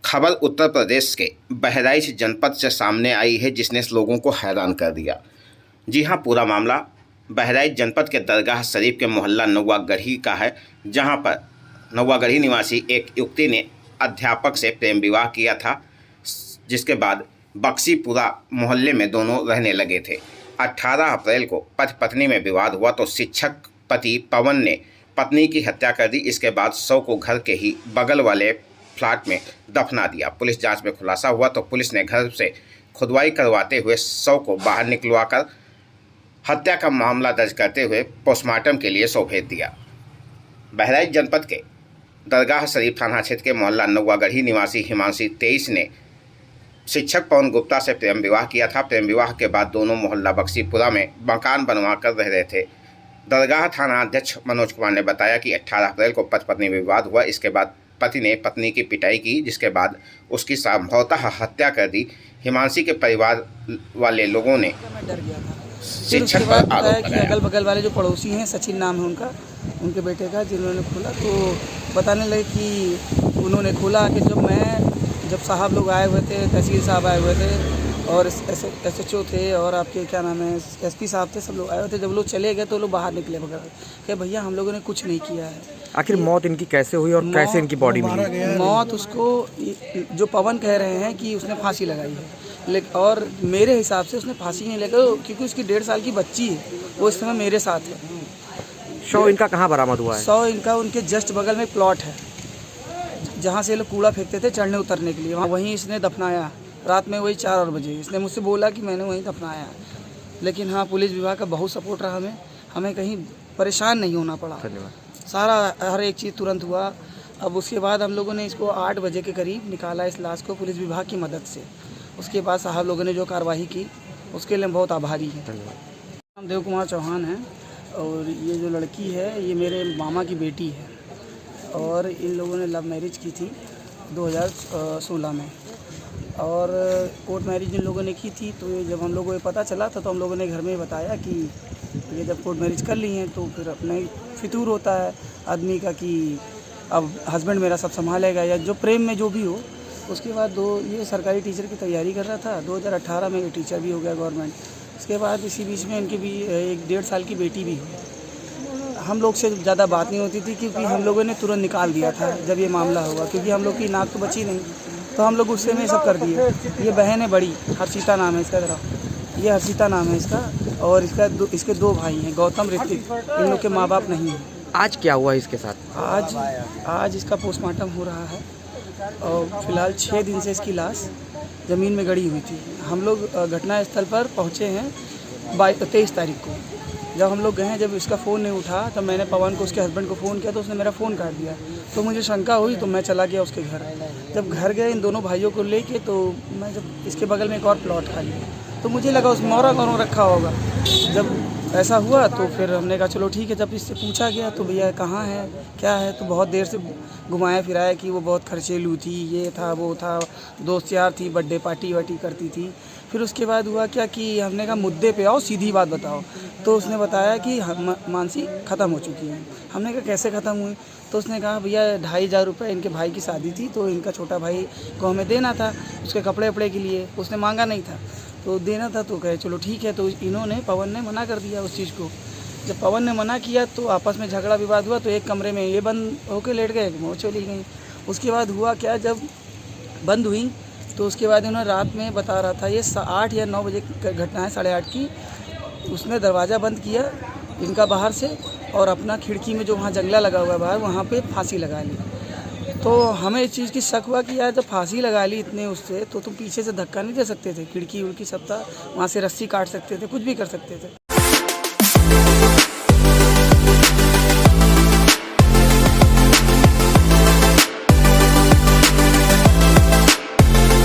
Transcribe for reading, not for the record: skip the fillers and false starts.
खबर उत्तर प्रदेश के बहराइच जनपद से सामने आई है, जिसने लोगों को हैरान कर दिया। जी हां, पूरा मामला बहराइच जनपद के दरगाह शरीफ के मोहल्ला नौवागढ़ी का है, जहां पर नौवागढ़ी निवासी एक युवती ने अध्यापक से प्रेम विवाह किया था, जिसके बाद बक्सीपुरा मोहल्ले में दोनों रहने लगे थे। 18 अप्रैल को पति पत्नी में विवाद हुआ तो शिक्षक पति पवन ने पत्नी की हत्या कर दी। इसके बाद शव को घर के ही बगल वाले फ्लैट में दफना दिया। पुलिस जांच में खुलासा हुआ तो पुलिस ने घर से खुदवाई करवाते हुए शव को बाहर निकलवाकर हत्या का मामला दर्ज करते हुए पोस्टमार्टम के लिए शव भेज दिया। बहराइच जनपद के दरगाह शरीफ थाना क्षेत्र के मोहल्ला नौवागढ़ी निवासी हिमांशी 23 ने शिक्षक पवन गुप्ता से प्रेम विवाह किया था। प्रेम विवाह के बाद दोनों मोहल्ला बक्सीपुरा में मकान बनवा कर रह रहे थे। दरगाह थाना अध्यक्ष मनोज कुमार ने बताया कि 18 अप्रैल को पति पत्नी में विवाद हुआ। इसके बाद पति ने पत्नी की पिटाई की, जिसके बाद उसकी संभवतः हत्या कर दी। हिमांशी के परिवार वाले लोगों ने शिक्षक पर आरोप लगाया। अगल बगल वाले जो पड़ोसी हैं, सचिन नाम है उनका, उनके बेटे का, जिन्होंने खोला तो बताने लगे कि उन्होंने खोला कि जब साहब लोग आए हुए थे, तहसील साहब आए हुए थे और SHO थे और आपके क्या नाम है SP साहब थे, सब लोग आए हुए थे। जब लोग चले गए तो लोग बाहर निकले बगैर कि भैया हम लोगों ने कुछ नहीं किया है। आखिर मौत इनकी कैसे हुई और कैसे इनकी बॉडी मिली? मौत उसको जो पवन कह रहे हैं कि उसने फांसी लगाई है, लेकिन और मेरे हिसाब से उसने फांसी नहीं लगाई क्योंकि उसकी 1.5 साल की बच्ची है, वो इस समय मेरे साथ है। शव इनका कहाँ बरामद हुआ है? शव इनका उनके जस्ट बगल में प्लॉट है, जहाँ से लोग कूड़ा फेंकते थे चढ़ने उतरने के लिए, वहीं इसने दफनाया। रात में वही 4 बजे इसने मुझसे बोला कि मैंने वहीं दफनाया। लेकिन हाँ, पुलिस विभाग का बहुत सपोर्ट रहा, हमें कहीं परेशान नहीं होना पड़ा। धन्यवाद। सारा हर एक चीज़ तुरंत हुआ। अब उसके बाद हम लोगों ने इसको 8 बजे के करीब निकाला, इस लाश को, पुलिस विभाग की मदद से। उसके बाद साहब लोगों ने जो कार्रवाई की उसके लिए हम बहुत आभारी हैं। नाम देव कुमार चौहान है और ये जो लड़की है ये मेरे मामा की बेटी है और इन लोगों ने लव मैरिज की थी 2016 में और कोर्ट मैरिज इन लोगों ने की थी। तो ये जब हम लोगों को ये पता चला था तो हम लोगों ने घर में बताया कि ये जब कोर्ट मैरिज कर ली हैं तो फिर अपने फितूर होता है आदमी का कि अब हस्बैंड मेरा सब संभालेगा या जो प्रेम में जो भी हो। उसके बाद ये सरकारी टीचर की तैयारी कर रहा था, 2018 में ये टीचर भी हो गया गवर्नमेंट। इसके बाद इसी बीच में इनकी भी एक 1.5 साल की बेटी भी हुई। हम लोग से ज़्यादा बात नहीं होती थी क्योंकि हम लोगों ने तुरंत निकाल दिया था जब ये मामला हुआ, क्योंकि हम लोग की नाक तो बची नहीं, तो हम लोग गुस्से में सब कर दिए। ये बहन है बड़ी, हर्षिता नाम है इसका, ये हर्षिता नाम है इसका, और इसके 2 भाई हैं, गौतम, ऋतिक। इन लोग के माँ बाप नहीं हैं। आज क्या हुआ इसके साथ? आज इसका पोस्टमार्टम हो रहा है और फिलहाल 6 दिन से इसकी लाश ज़मीन में गड़ी हुई थी। हम लोग घटना स्थल पर पहुँचे हैं 23 तारीख को। जब हम लोग गए हैं, जब इसका फ़ोन नहीं उठा तब मैंने पवन को, उसके हस्बैंड को फ़ोन किया तो उसने मेरा फ़ोन काट दिया। तो मुझे शंका हुई तो मैं चला गया उसके घर। जब घर गए इन दोनों भाइयों को लेके तो मैं जब इसके बगल में एक और प्लॉट खाली है तो मुझे लगा उस मोरा रखा होगा। जब ऐसा हुआ तो फिर हमने कहा चलो ठीक है। जब इससे पूछा गया तो भैया कहाँ है क्या है, तो बहुत देर से घुमाया फिराया कि वो बहुत खर्चेलू थी, ये था वो था, दोस्त यार थी, बर्थडे पार्टी वार्टी करती थी। फिर उसके बाद हुआ क्या कि हमने कहा मुद्दे पे आओ, सीधी बात बताओ। तो उसने बताया कि मानसी ख़त्म हो चुकी है। हमने कहा कैसे ख़त्म हुई? तो उसने कहा भैया 2,500 रुपये इनके भाई की शादी थी तो इनका छोटा भाई को हमें देना था उसके कपड़े वपड़े के लिए, उसने मांगा नहीं था तो देना था। तो कहे चलो ठीक है। तो पवन ने मना कर दिया उस चीज़ को। जब पवन ने मना किया तो आपस में झगड़ा विवाद हुआ तो एक कमरे में ये बंद होकर लेट गए, वो चली गई। उसके बाद हुआ क्या, जब बंद हुई तो उसके बाद उन्होंने रात में बता रहा था, ये 8 या 9 बजे घटना है, 8:30 की। उसने दरवाज़ा बंद किया इनका बाहर से और अपना खिड़की में जो वहाँ जंगला लगा हुआ है बाहर, वहाँ पे फांसी लगा ली। तो हमें इस चीज़ की शक हुआ कि यार जब फांसी लगा ली इतने उससे तो तुम पीछे से धक्का नहीं दे सकते थे? खिड़की उड़की सब था, वहाँ से रस्सी काट सकते थे, कुछ भी कर सकते थे।